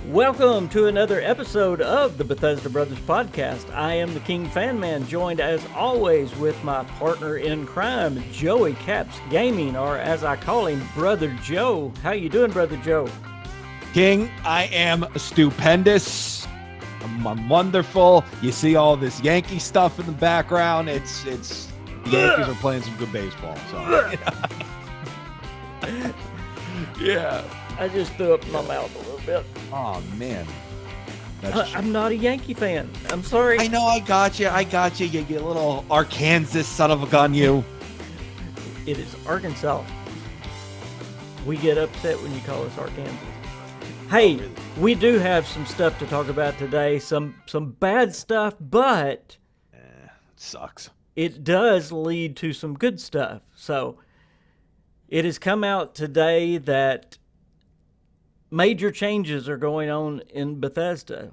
Welcome to another episode of the Bethesda Brothers Podcast. I am the KingFanMan, joined as always with my partner in crime, Joey Caps Gaming, or as I call him, Brother Joe. How you doing, Brother Joe? King, I am stupendous. I'm wonderful. You see all this Yankee stuff in the background. It's the Yankees are playing some good baseball. So yeah. I just threw up my mouth a little bit. Oh man. I'm not a Yankee fan. I'm sorry. I know. I got you. You little Arkansas son of a gun. You. It is Arkansas. We get upset when you call us Arkansas. Hey, really? We do have some stuff to talk about today. Some bad stuff, but It sucks. it does lead to some good stuff. So it has come out today that major changes are going on in Bethesda.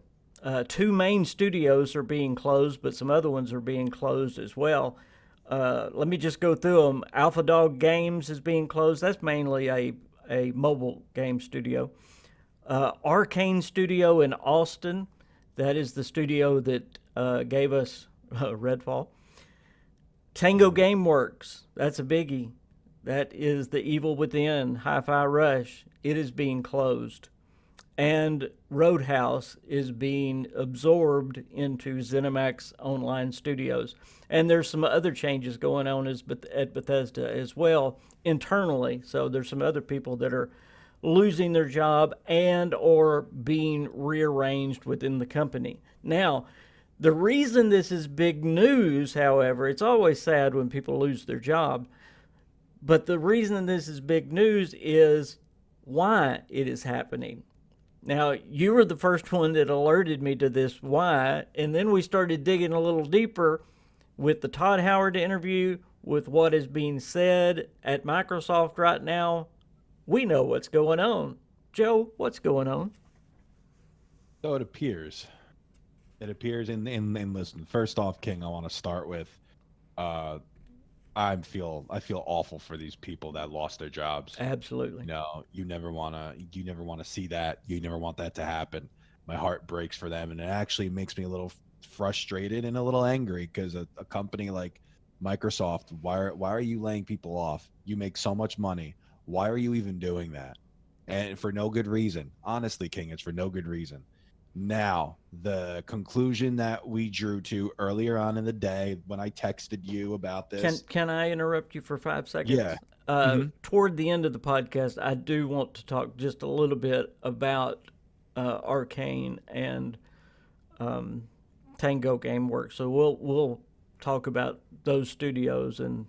Two main studios are being closed, but some other ones are being closed as well. Let me just go through them. Alpha Dog Games is being closed. That's mainly a mobile game studio. Arcane Studio in Austin. That is the studio that gave us Redfall. Tango Gameworks. That's a biggie. That is The Evil Within, Hi-Fi Rush. It is being closed. And Roadhouse is being absorbed into ZeniMax Online Studios. And there's some other changes going on at Bethesda as well internally. So there's some other people that are losing their job and or being rearranged within the company. Now, the reason this is big news, however, it's always sad when people lose their job, but the reason this is big news is why it is happening. Now, you were the first one that alerted me to this why, and then we started digging a little deeper with the Todd Howard interview, with what is being said at Microsoft right now. We know what's going on. Joe, what's going on? So it appears, and listen, first off, King, I want to start with, I feel awful for these people that lost their jobs. Absolutely. No, you never want to see that. You never want that to happen. My heart breaks for them, and it actually makes me a little frustrated and a little angry because a company like Microsoft, why are you laying people off? You make so much money. Why are you even doing that? And for no good reason. Honestly, King, it's for no good reason. Now, the conclusion that we drew to earlier on in the day when I texted you about this. Can I interrupt you for 5 seconds? Yeah. Toward the end of the podcast, I do want to talk just a little bit about Arcane and Tango Gameworks. So we'll talk about those studios and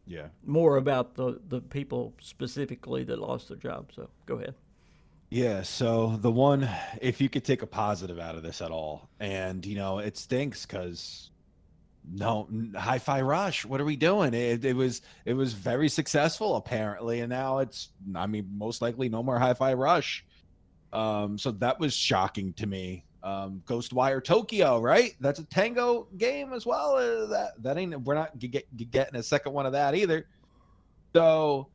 Yeah. more about the people specifically that lost their job. So go ahead. Yeah, so the one, if you could take a positive out of this at all, and it stinks because Hi-Fi Rush, what are we doing? It was very successful apparently, and now most likely no more Hi-Fi Rush. So that was shocking to me. Ghostwire Tokyo, right? That's a Tango game as well. That ain't, we're not getting a second one of that either. So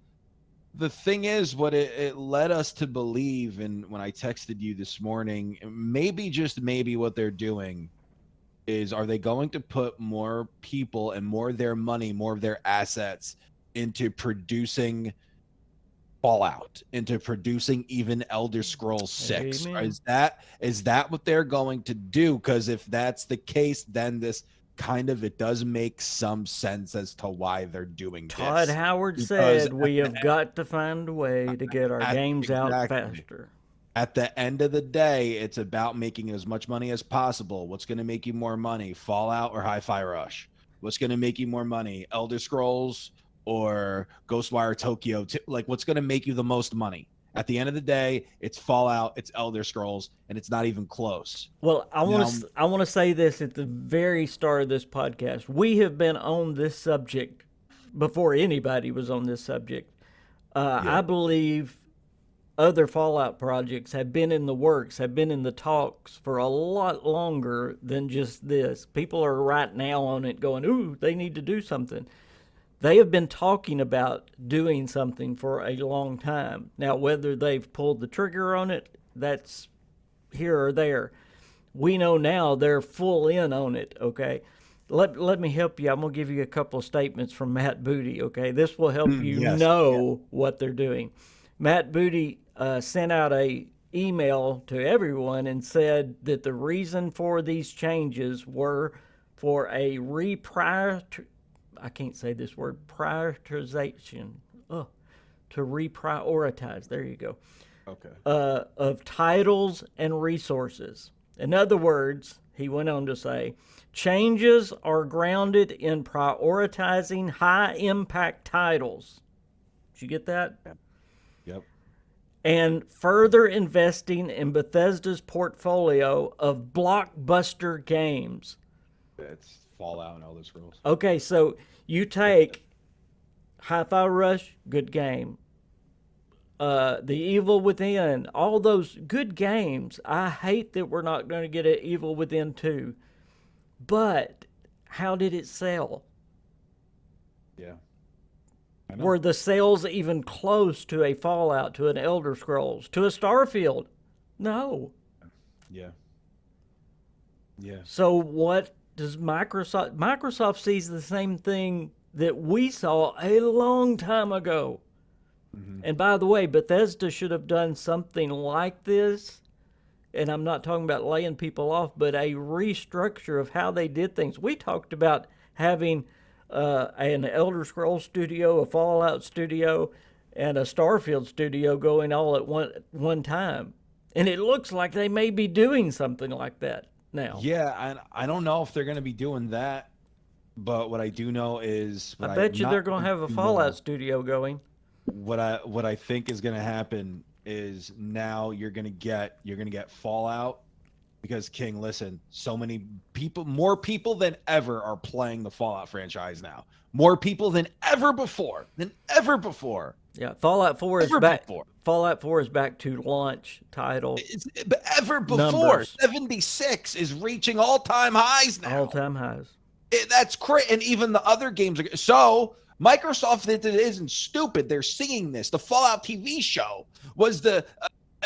the thing is, what it led us to believe, and when I texted you this morning, maybe, just maybe, what they're doing is, are they going to put more people and more of their money, more of their assets into producing Fallout, into producing even Elder Scrolls 6? Amen. Is that what they're going to do? Because if that's the case, then this it does make some sense as to why they're doing this. Todd Howard said we have got to find a way to get our games out faster. At the end of the day, it's about making as much money as possible. What's going to make you more money, Fallout or Hi-Fi Rush? What's going to make you more money, Elder Scrolls or Ghostwire Tokyo? What's going to make you the most money? At the end of the day, it's Fallout, it's Elder Scrolls, and it's not even close. Well, I want to say this at the very start of this podcast. We have been on this subject before anybody was on this subject. I believe other Fallout projects have been in the works, have been in the talks for a lot longer than just this. People are right now on it going, ooh, they need to do something. They have been talking about doing something for a long time. Now, whether they've pulled the trigger on it, that's here or there. We know now they're full in on it, okay? Let me help you. I'm going to give you a couple of statements from Matt Booty, okay? This will help you Yes. know what they're doing. Matt Booty sent out a email to everyone and said that the reason for these changes were for a I can't say this word, prioritization. Oh, to reprioritize. There you go. Okay. Of titles and resources. In other words, he went on to say, changes are grounded in prioritizing high impact titles. Did you get that? Yep. And further investing in Bethesda's portfolio of blockbuster games. It's Fallout and Elder Scrolls. Okay, so you take Hi-Fi Rush, good game. The Evil Within, all those good games. I hate that we're not going to get an Evil Within 2. But how did it sell? Yeah. I know. Were the sales even close to a Fallout, to an Elder Scrolls, to a Starfield? No. Yeah. Yeah. So what does Microsoft... Microsoft sees the same thing that we saw a long time ago. And by the way, Bethesda should have done something like this. And I'm not talking about laying people off, but a restructure of how they did things. We talked about having an Elder Scrolls studio, a Fallout studio, and a Starfield studio going all at one time. And it looks like they may be doing something like that now. Yeah, and I don't know if they're going to be doing that, but what I do know is... I bet you they're going to have a Fallout studio going. What I think is going to happen is now you're going to get Fallout, because King, listen, so many people, more people than ever are playing the Fallout franchise now. More people than ever before. Yeah, Fallout 4 is Ever back. before. Fallout 4 is back to launch title. But ever before. Numbers. 76 is reaching all-time highs now. All-time highs. That's crazy. And even the other games are so... Microsoft isn't stupid. They're seeing this. The Fallout TV show was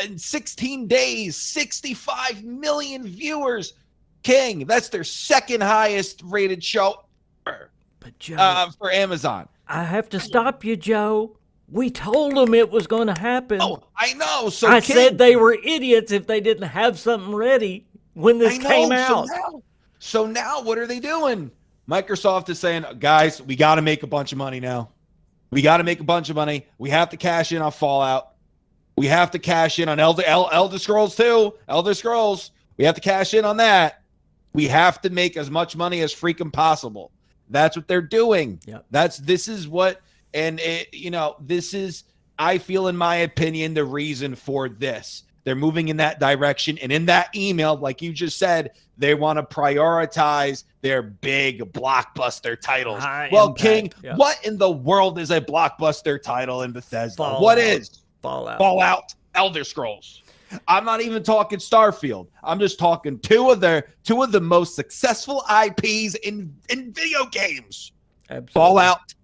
in 16 days, 65 million viewers. King, that's their second highest rated show ever. But Joe, for Amazon. I have to stop you, Joe. We told them it was going to happen. Oh, I know. So I King, said they were idiots if they didn't have something ready when this came out. So now what are they doing? Microsoft is saying, guys, we got to make a bunch of money now. We got to make a bunch of money. We have to cash in on Fallout. We have to cash in on Elder Scrolls 2. Elder Scrolls. We have to cash in on that. We have to make as much money as freaking possible. That's what they're doing. Yep. This is what, this is, I feel, in my opinion, the reason for this. They're moving in that direction. And in that email, like you just said, they want to prioritize their big blockbuster titles. High well, impact. King, Yep. What in the world is a blockbuster title in Bethesda? Fallout. What is? Fallout. Elder Scrolls. I'm not even talking Starfield. I'm just talking two of the most successful IPs in video games. Absolutely. Fallout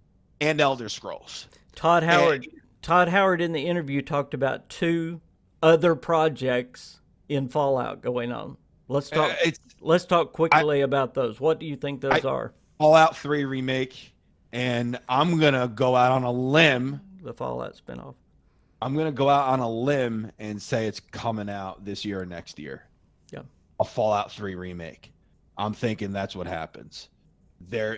and Elder Scrolls. Todd Howard in the interview talked about 2 other projects in Fallout going on. Let's talk quickly about those. What do you think those are? Fallout 3 remake, and I'm going to go out on a limb. The Fallout spinoff. I'm going to go out on a limb and say it's coming out this year or next year. Yeah. A Fallout 3 remake. I'm thinking that's what happens. They're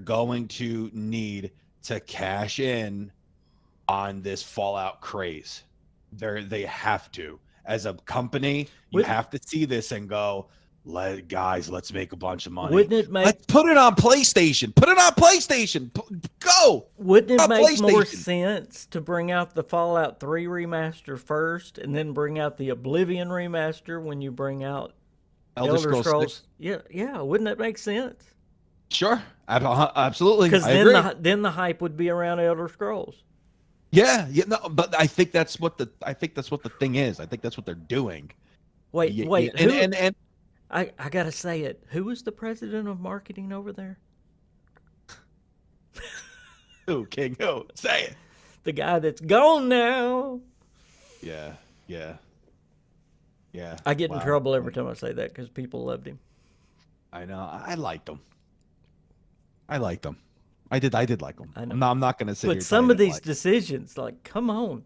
going to need to cash in on this Fallout craze. They have to. As a company, you have to see this and go, let's make a bunch of money. Let's put it on PlayStation. Go. Wouldn't it make more sense to bring out the Fallout 3 remaster first and then bring out the Oblivion remaster when you bring out Elder Scrolls? Yeah. Wouldn't that make sense? Sure. Absolutely. Because then the hype would be around Elder Scrolls. Yeah, no, but I think that's what the thing is. I think that's what they're doing. Wait, and I gotta say it. Who is the president of marketing over there? Who, King? Who? Say it. The guy that's gone now. Yeah. Yeah. I get in Wow. trouble every time I say that because people loved him. I know. I liked them. I liked them. I did like them. I know. I'm not going to sit But here and tell some you of that these like decisions, like, come on.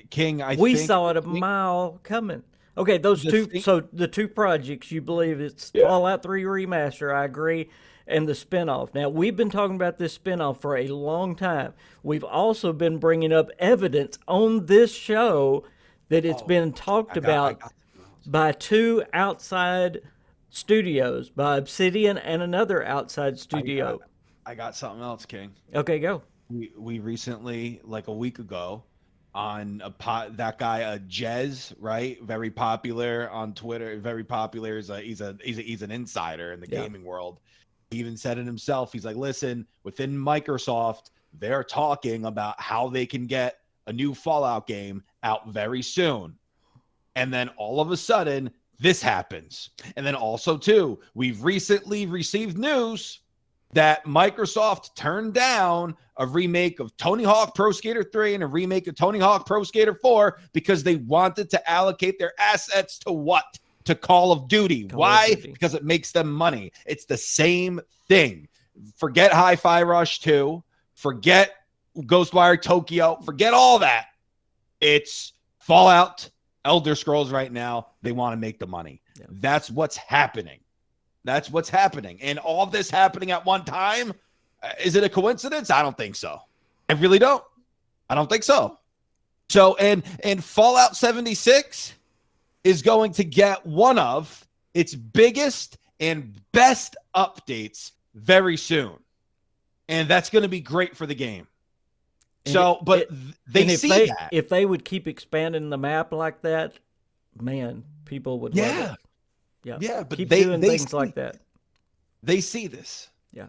King. We saw it a mile coming. Okay, those The two. thing. So the two projects you believe it's Yeah. Fallout 3 remaster. I agree, and the spinoff. Now we've been talking about this spinoff for a long time. We've also been bringing up evidence on this show that it's Oh, been talked I about got something else. by two outside studios, by Obsidian and another outside I got studio. I got something else, King. Okay, go. We recently, like a week ago, on that guy Jez, right? Very popular on Twitter. Very popular. He's an insider in the Yeah. gaming world. He even said it himself. He's like, listen, within Microsoft, they're talking about how they can get a new Fallout game out very soon. And then all of a sudden, this happens. And then also, too, we've recently received news that Microsoft turned down a remake of Tony Hawk Pro Skater 3 and a remake of Tony Hawk Pro Skater 4 because they wanted to allocate their assets to what? To Call of Duty. Call of Why? Duty. Because it makes them money. It's the same thing. Forget Hi-Fi Rush 2. Forget Ghostwire Tokyo. Forget all that. It's Fallout, Elder Scrolls right now. They want to make the money. Yeah. That's what's happening. That's what's happening. And all of this happening at one time, is it a coincidence? I don't think so. I really don't. I don't think so. So, and Fallout 76 is going to get one of its biggest and best updates very soon. And that's going to be great for the game. So, but they see that. If they would keep expanding the map like that, man, people would love it. Yeah. Yeah, but keep they doing they things see, like that. They see this. Yeah.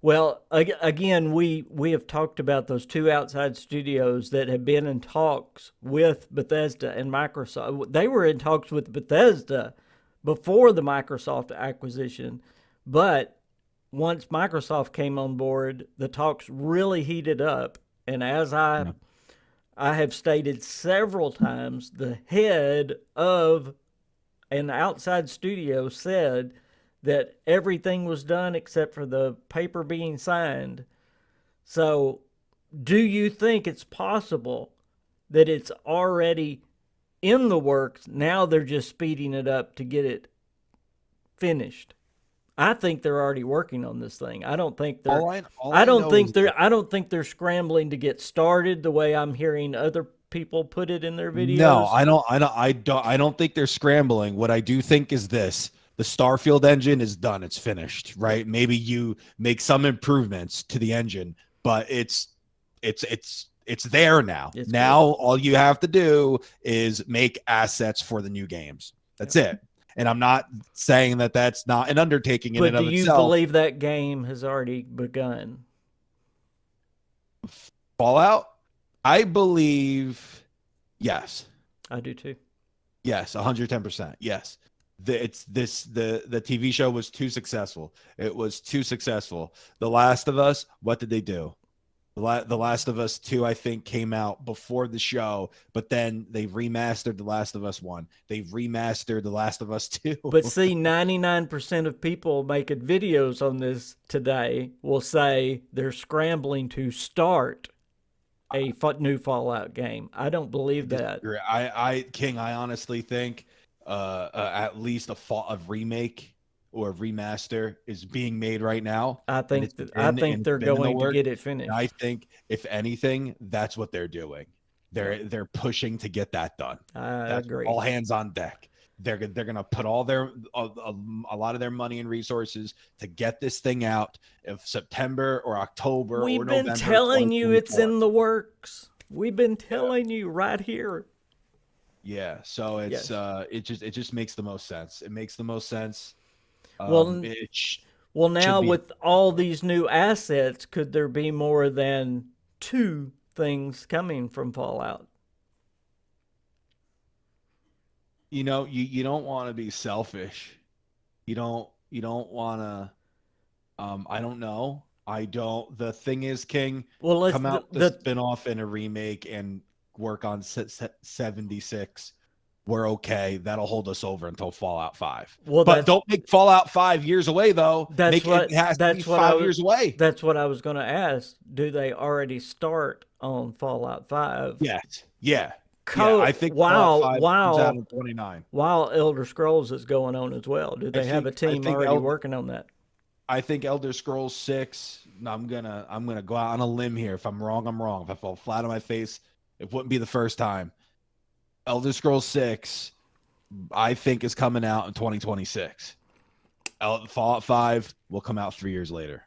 Well, again, we have talked about those two outside studios that have been in talks with Bethesda and Microsoft. They were in talks with Bethesda before the Microsoft acquisition, but once Microsoft came on board, the talks really heated up. And as I have stated several times, the head of an outside studio said that everything was done except for the paper being signed. So, do you think it's possible that it's already in the works? Now they're just speeding it up to get it finished. I think they're already working on this thing. I don't think they're I don't think they're scrambling to get started the way I'm hearing other people put it in their videos. No, I don't think they're scrambling. What I do think is this: the Starfield engine is done. It's finished, right? Maybe you make some improvements to the engine, but it's there now. Now all you have to do is make assets for the new games. That's it. And I'm not saying that that's not an undertaking in and of itself. But do you believe that game has already begun? Fallout? I believe yes. I do too. Yes, 110%. Yes. The TV show was too successful. It was too successful. The Last of Us, what did they do? The Last of Us 2, I think, came out before the show, but then they remastered The Last of Us 1. They remastered The Last of Us 2. But see, 99% of people making videos on this today will say they're scrambling to start a new Fallout game. I don't believe that. King, I honestly think at least a remake or a remaster is being made right now. I think they're going to get it finished. I think if anything, that's what they're doing. They're pushing to get that done. That's agree. All hands on deck. They're gonna put all their a lot of their money and resources to get this thing out of September or October. We've or been November telling you it's in the works. We've been telling you right here. Yeah, so it's it just makes the most sense. It makes the most sense. Well, now with all these new assets, could there be more than two things coming from Fallout? You know, you don't want to be selfish. You don't want to. I don't know. I don't. The thing is, King, come out the spinoff and a remake and work on 76. we're okay. That'll hold us over until Fallout 5. Well, But don't make Fallout 5 years away, though. It has to be 5 years away. That's what I was going to ask. Do they already start on Fallout 5? Yes. Yeah. Yeah. I think Fallout 5 comes out in 29. While Elder Scrolls is going on as well. Do they have a team already working on that? I think Elder Scrolls 6. I'm gonna go out on a limb here. If I'm wrong, I'm wrong. If I fall flat on my face, it wouldn't be the first time. Elder Scrolls 6, I think, is coming out in 2026. Fallout 5 will come out 3 years later,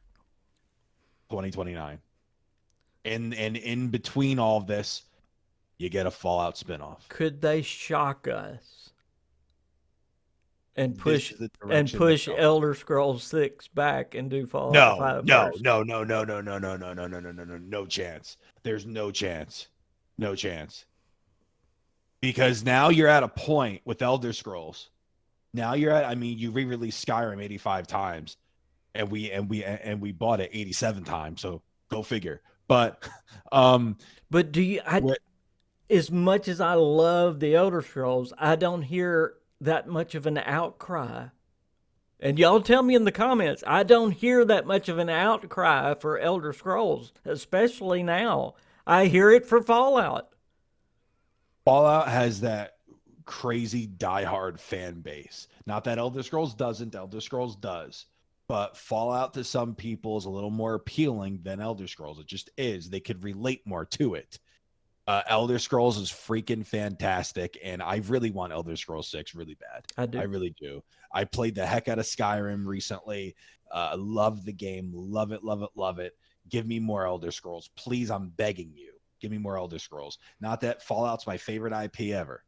2029. And in between all of this, you get a Fallout spinoff. Could they shock us and push Elder Scrolls 6 back and do Fallout 5 first? No. No chance. There's no chance. No chance. Because now you're at a point with Elder Scrolls. Now you're at, I mean, you re-released Skyrim 85 times and we bought it 87 times. So go figure. But do you, as much as I love the Elder Scrolls, I don't hear that much of an outcry. And y'all tell me in the comments, I don't hear that much of an outcry for Elder Scrolls, especially now. I hear it for Fallout. Fallout has that crazy diehard fan base. Not that Elder Scrolls doesn't. Elder Scrolls does. But Fallout to some people is a little more appealing than Elder Scrolls. It just is. They could relate more to it. Elder Scrolls is freaking fantastic, and I really want Elder Scrolls 6 really bad. I do. I really do. I played the heck out of Skyrim recently. Love the game. Love it, love it, love it. Give me more Elder Scrolls. Please, I'm begging you. Give me more Elder Scrolls. Not that Fallout's my favorite IP ever.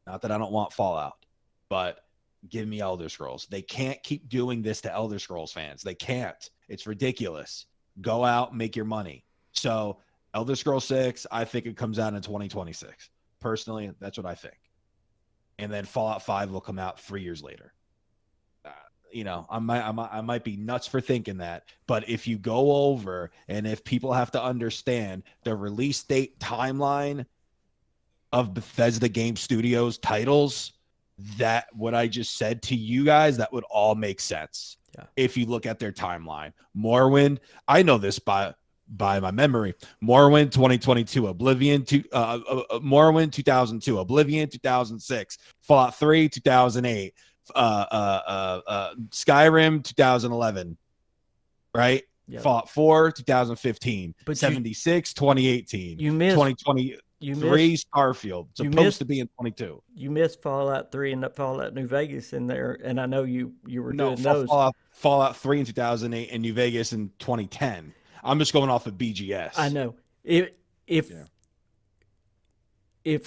Not that I don't want Fallout, but give me Elder Scrolls. They can't keep doing this to Elder Scrolls fans. They can't. It's ridiculous. Go out, make your money. So Elder Scrolls 6, I think it comes out in 2026. Personally, that's what I think. And then Fallout 5 will come out 3 years later. I might be nuts for thinking that, but if you go over and if people have to understand the release date timeline of Bethesda Game Studios titles, that what I just said to you guys, that would all make sense. Yeah. If you look at their timeline. Morrowind, I know this by my memory. Morrowind 2022, Oblivion Morrowind 2002, Oblivion 2006, Fallout 3 2008, Skyrim 2011, right? Yep. Fallout 4 2015, but 76 2018, you missed 2023 Starfield, supposed to be in 22. You missed Fallout 3 and Fallout New Vegas in there, and I know you were doing those. Fallout 3 in 2008 and New Vegas in 2010. I'm just going off of BGS. I know. If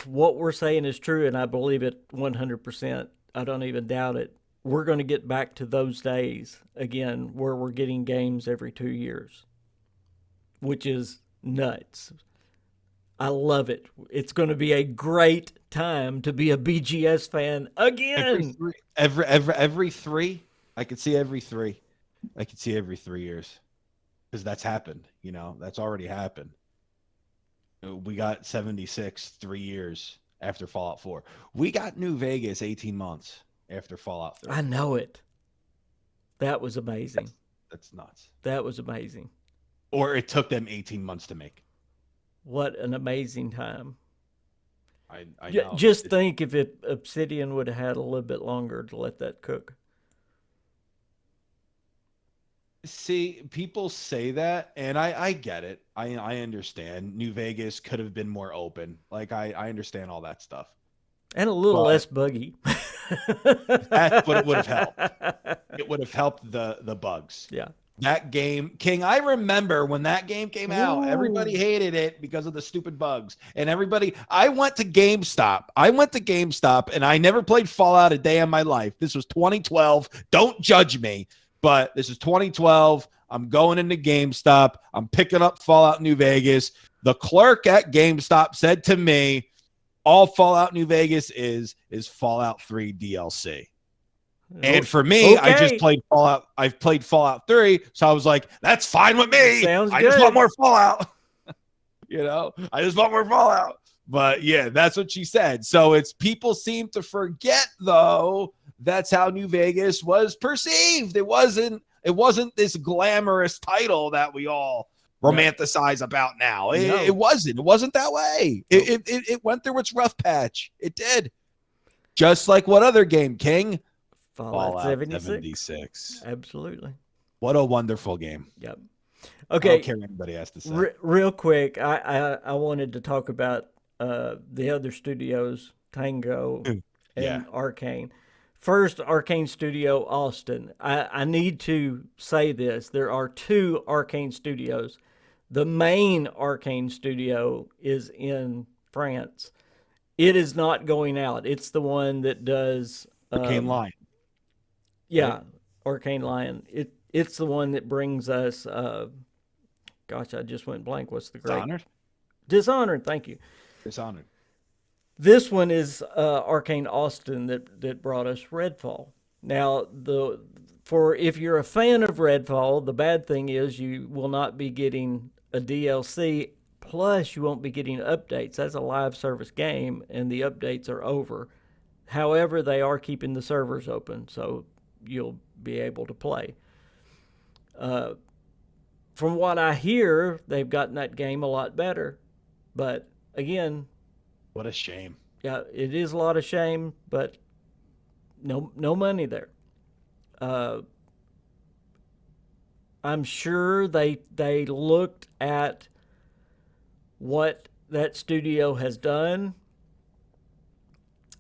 what we're saying is true, and I believe it 100%, I don't even doubt it, we're going to get back to those days again where we're getting games every 2 years, which is nuts. I love it. It's going to be a great time to be a BGS fan again. Every three? I could see every 3. I could see every 3 years. Because that's happened, that's already happened. We got 76 3 years after Fallout 4. We got New Vegas 18 months after Fallout 3. I know it. That was amazing. That's nuts. That was amazing. Or it took them 18 months to make. What an amazing time. I know. Just think if Obsidian would have had a little bit longer to let that cook. See, people say that, and I get it. I understand. New Vegas could have been more open. Like, I understand all that stuff. And a little less buggy. That's what it would have helped. It would have helped the bugs. Yeah. That game, King, I remember when that game came out, everybody hated it because of the stupid bugs. And I went to GameStop. And I never played Fallout a day in my life. This was 2012. Don't judge me. But this is 2012. I'm going into GameStop. I'm picking up Fallout New Vegas. The clerk at GameStop said to me, all Fallout New Vegas is Fallout 3 DLC. And for me, I just played Fallout. I've played Fallout 3. So I was like, that's fine with me. Sounds I good. just want more Fallout. I just want more Fallout. But yeah, that's what she said. So it's people seem to forget though. That's how New Vegas was perceived. It wasn't this glamorous title that we all No, romanticize about now. It no, wasn't. It wasn't that way. nope. It went through its rough patch. It did. Just like what other game, King? Fallout Fallout 76. 76. Absolutely. What a wonderful game. Yep. I don't Okay. care what anybody has to say. Real quick, I wanted to talk about the other studios, Tango Yeah. and Arcane. First, Arcane Studio Austin. I need to say this. There are two Arcane studios. The main Arcane studio is in France. It is not going out. It's the one that does, Arcane Lion, right? yeah, Arcane Lion. It's the one that brings us. Gosh, I just went blank. What's the great Dishonored? Dishonored? Thank you. Dishonored. This one is Arcane Austin that brought us Redfall. Now, for if you're a fan of Redfall, the bad thing is you will not be getting a DLC. Plus, you won't be getting updates. That's a live service game, and the updates are over. However, they are keeping the servers open, so you'll be able to play. Uh, from what I hear, they've gotten that game a lot better. But again, What a shame. yeah, it is a lot of shame, but no money there. Uh, I'm sure they looked at what that studio has done,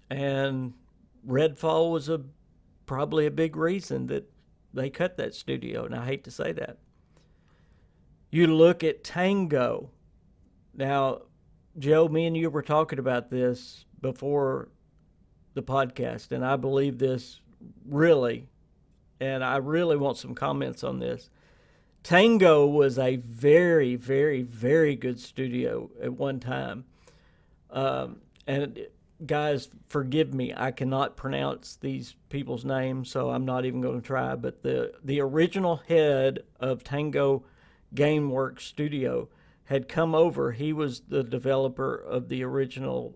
and Redfall was probably a big reason that they cut that studio. And I hate to say that. You look at Tango. Now, Joe, me and you were talking about this before the podcast, and I believe this really, and I really want some comments on this. Tango was a very, very, very good studio at one time. And guys, forgive me, I cannot pronounce these people's names, so I'm not even going to try. But the original head of Tango GameWorks Studio had come over. He was the developer of the original.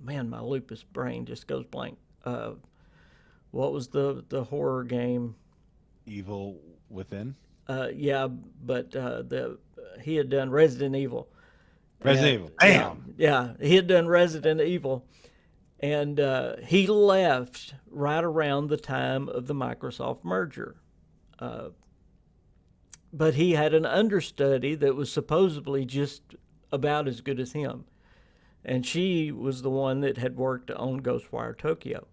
Man, my lupus brain just goes blank. What was the horror game? Evil Within. Yeah, but he had done Resident Evil. Resident And Evil. Bam. yeah, he had done Resident Evil, and he left right around the time of the Microsoft merger. But he had an understudy that was supposedly just about as good as him, and she was the one that had worked on Ghostwire Tokyo.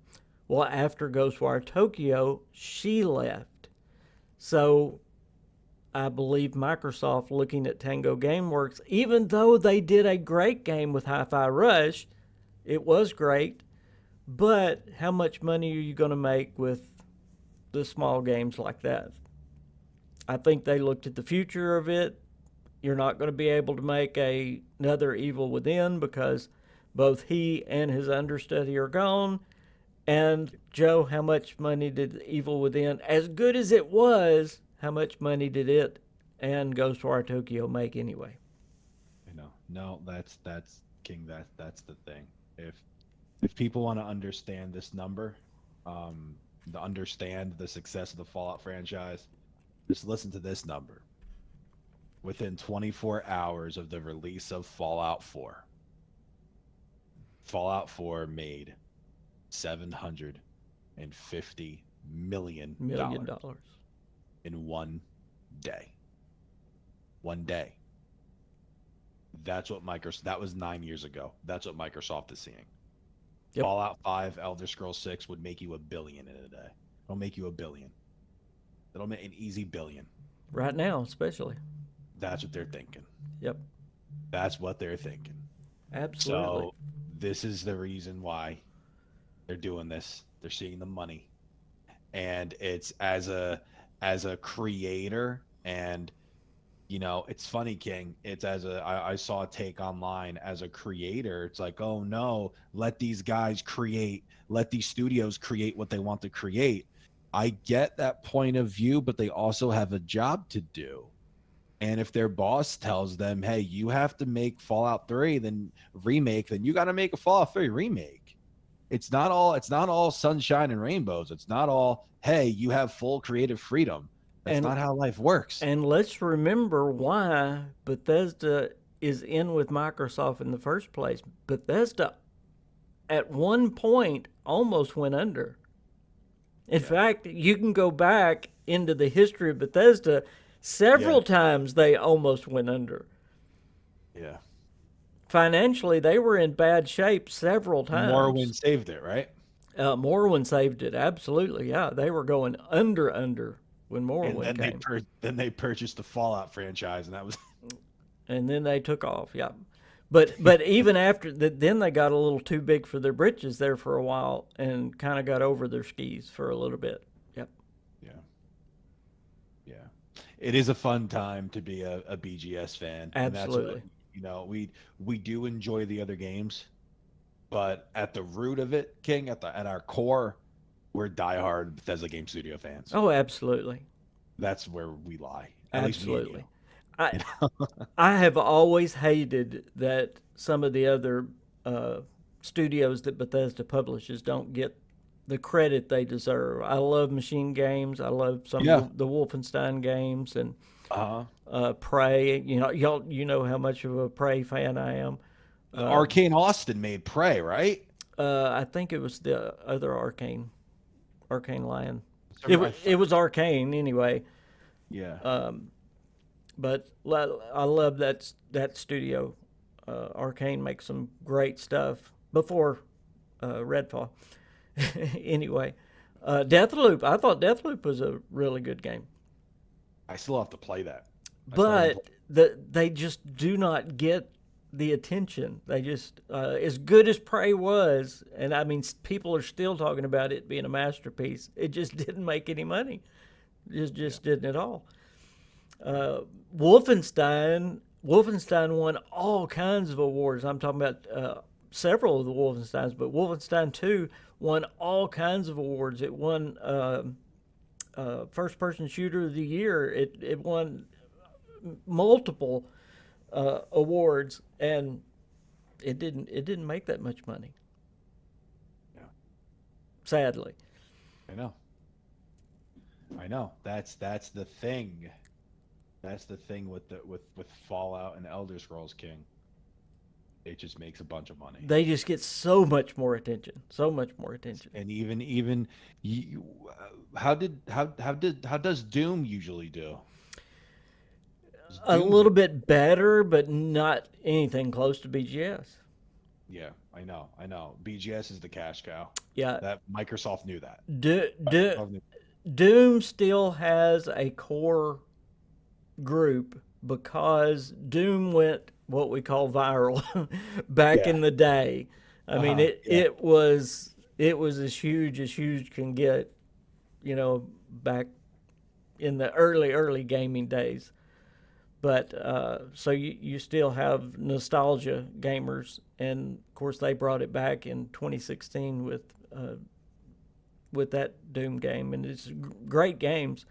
Well, after Ghostwire Tokyo, she left. So I believe Microsoft, looking at Tango Gameworks, even though they did a great game with Hi-Fi Rush, it was great, but how much money are you going to make with the small games like that? I think they looked at the future of it. You're not going to be able to make another Evil Within because both he and his understudy are gone. And Joe, how much money did Evil Within, as good as it was, how much money did it and Ghostwire Tokyo make anyway? No, that's King. That's the thing. If people want to understand this number, to understand the success of the Fallout franchise, just listen to this number. Within 24 hours of the release of Fallout 4, Fallout 4 made $750 million $1 million. in one day. One day. That's what Microsoft. That was 9 years ago. That's what Microsoft is seeing. Yep. Fallout 5, Elder Scrolls 6 would make you $1 billion in a day. It'll make you $1 billion. It'll make an easy $1 billion. Right now, especially. That's what they're thinking. Yep. That's what they're thinking. Absolutely. So this is the reason why they're doing this. They're seeing the money, and it's as a creator. And it's funny, King. It's I saw a take online as a creator. It's like, oh no, let these guys create. Let these studios create what they want to create. I get that point of view, but they also have a job to do. And if their boss tells them, "Hey, you have to make Fallout 3, then remake, then you got to make a Fallout 3 remake." It's not all sunshine and rainbows. It's not all, "Hey, you have full creative freedom." That's And not how life works. and let's remember why Bethesda is in with Microsoft in the first place. Bethesda at one point almost went under. In Yeah. fact, you can go back into the history of Bethesda. Yeah. Several times they almost went under. Yeah. Financially, they were in bad shape several Morrowind times. saved it, right? Morrowind saved it, absolutely. Yeah, they were going under when And Morrowind then came, they purchased the Fallout franchise, and that was and then they took off. Yeah, but even after that, then they got a little too big for their britches there for a while, and kind of got over their skis for a little bit. Yep, yeah. Yeah. It is a fun time to be a BGS fan, and that's what, absolutely, we do enjoy the other games, but at the root of it, King, at our core, we're diehard Bethesda Game Studio fans. oh, absolutely, That's where we lie. At least me and you. absolutely. I You know? I have always hated that some of the other uh, studios that Bethesda publishes don't get the credit they deserve. I love Machine Games. I love some of Yeah. the Wolfenstein games and Uh-huh. Prey. You know how much of a Prey fan I am. Arcane Austin made Prey, right? I think it was the other Arcane Lion. So I It thought, was Arcane anyway. yeah. But I love that studio. Arcane makes some great stuff before Redfall. Anyway, Deathloop. I thought Deathloop was a really good game, I still have to play that. I still haven't but they just do not get the attention. They just as good as Prey was, and I mean people are still talking about it being a masterpiece. It just didn't make any money. Just didn't at all. Uh, Wolfenstein won all kinds of awards. I'm talking about several of the Wolfensteins, but Wolfenstein 2 won all kinds of awards. It won first person shooter of the year. It won multiple awards, and it didn't make that much money, Yeah. sadly. I know. I know. That's the thing. That's the thing with with Fallout and Elder Scrolls King. It just makes a bunch of money. They just get so much more attention, so much more attention. And even you, how does Doom usually do? Does A Doom little bit better, but not anything close to BGS. Yeah, I know. I know. BGS is the cash cow. Yeah, That Microsoft knew that. Do, Do, Microsoft knew- Doom still has a core group because Doom went what we call viral back Yeah. in the day. I mean, Uh-huh. it Yeah. it was it was as huge can get, back in the early gaming days. But so you still have nostalgia gamers, and of course they brought it back in 2016 with that Doom game, and it's great games,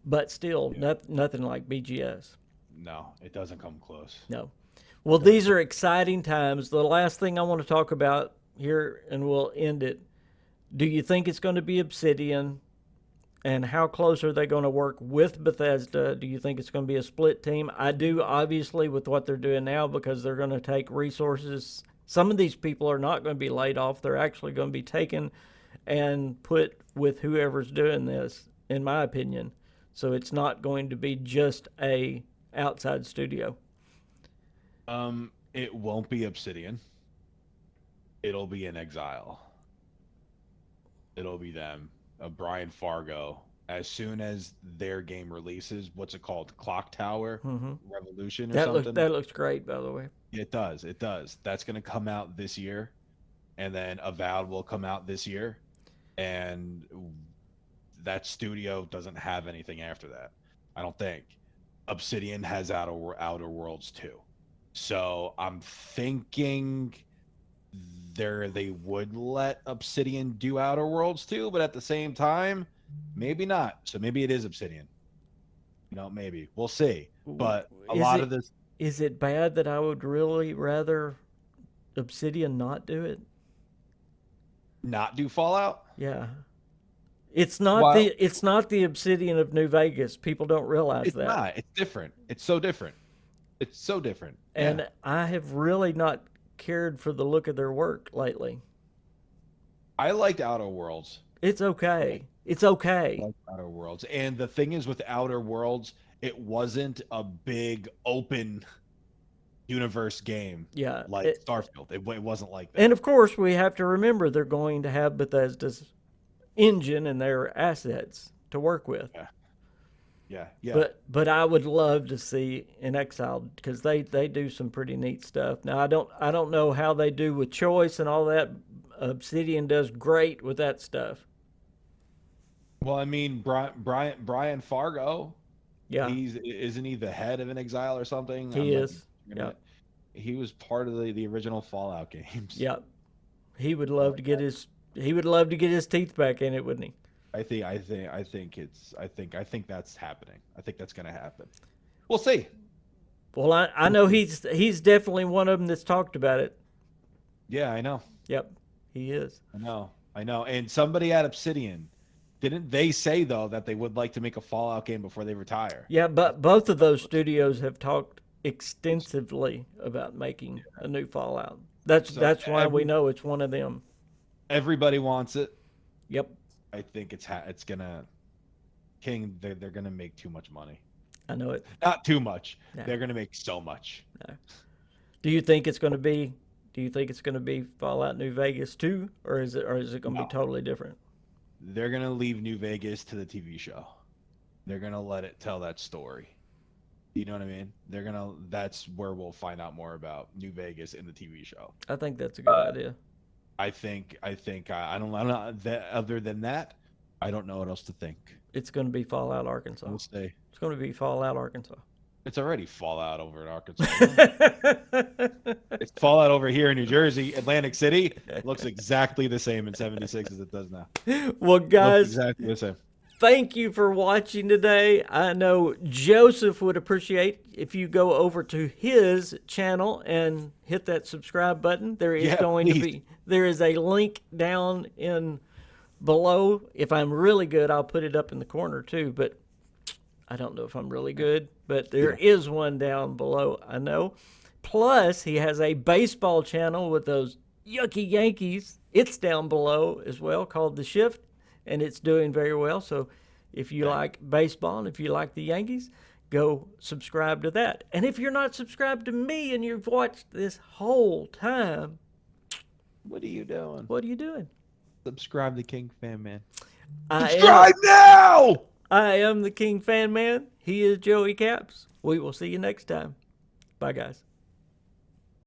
but still Yeah. nothing like BGS. No, it doesn't come close. No. Well, It doesn't these come. are exciting times. The last thing I want to talk about here, and we'll end it. Do you think it's going to be Obsidian? And how close are they going to work with Bethesda? Do you think it's going to be a split team? I do, obviously, with what they're doing now, because they're going to take resources. Some of these people are not going to be laid off. They're actually going to be taken and put with whoever's doing this, in my opinion. So it's not going to be just a outside studio. It won't be Obsidian. It'll be in Exile. It'll be them. Brian Fargo. As soon as their game releases, what's it called? Clock Tower Hmm. Revolution or That looks something? that looks great, by the way. It does. It does. That's going to come out this year, and then Avowed will come out this year, and that studio doesn't have anything after that. I don't think. Obsidian has Outer Worlds too, so I'm thinking they would let Obsidian do Outer Worlds too, but at the same time, maybe not. So maybe it is Obsidian. maybe we'll see. But a Is lot it of this is it bad that I would really rather Obsidian not do it? not do Fallout. Yeah. Well, It's not the Obsidian of New Vegas. People don't realize it's that. not. It's different. It's so different. It's so different. Yeah. And I have really not cared for the look of their work lately. I liked Outer Worlds. It's Like, okay. It's I okay. liked Outer Worlds. And the thing is with Outer Worlds, it wasn't a big open universe game Yeah. like Starfield. It wasn't like And that. of course, we have to remember they're going to have Bethesda's engine and their assets to work with. Yeah. Yeah. Yeah. But I would love to see in Exiled because they do some pretty neat stuff. Now I don't know how they do with choice and all that. Obsidian does great with that stuff. Well, I mean, Brian Fargo, Yeah, isn't he the head of an Exile or something? he is. Yeah, He was part of the original Fallout games. yeah. He would love to get his teeth back in it, wouldn't he? I think that's happening. I think that's gonna happen. We'll see. Well, I know he's definitely one of them that's talked about it. Yeah, I know. Yep, he is. I know. And somebody at Obsidian, didn't they say though that they would like to make a Fallout game before they retire? Yeah, but both of those studios have talked extensively about making a new Fallout. So That's why we know it's one of them. everybody wants it. Yep, I think it's gonna King. They're gonna make too much money. I know it. Not too much. No. They're gonna make so much. No. Do you think it's going to be? Do you think it's going to be Fallout New Vegas 2, or is it going to be No. totally different? They're gonna leave New Vegas to the TV show. They're gonna let it tell that story. You know what I mean? That's where we'll find out more about New Vegas in the TV show. I think that's a good idea. I think I don't know that other than that, I don't know what else to think. It's going to be Fallout Arkansas. We'll stay. It's going to be Fallout Arkansas. It's already Fallout over in Arkansas. It's Fallout over here in New Jersey. Atlantic City looks exactly the same in 76 as it does now. Well, Looks guys, exactly the same. thank you for watching today. I know Joseph would appreciate if you go over to his channel and hit that subscribe button. There is there is a link down in below. If I'm really good, I'll put it up in the corner too, but I don't know if I'm really good, but there is one down below, I know. Plus, he has a baseball channel with those yucky Yankees. It's down below as well, called The Shift, and it's doing very well. So if you like baseball and if you like the Yankees, go subscribe to that. And if you're not subscribed to me and you've watched this whole time, What are you doing? what are you doing? Subscribe to KingFanMan. Subscribe now! I am the KingFanMan. He is Joey Caps. We will see you next time. Bye, guys.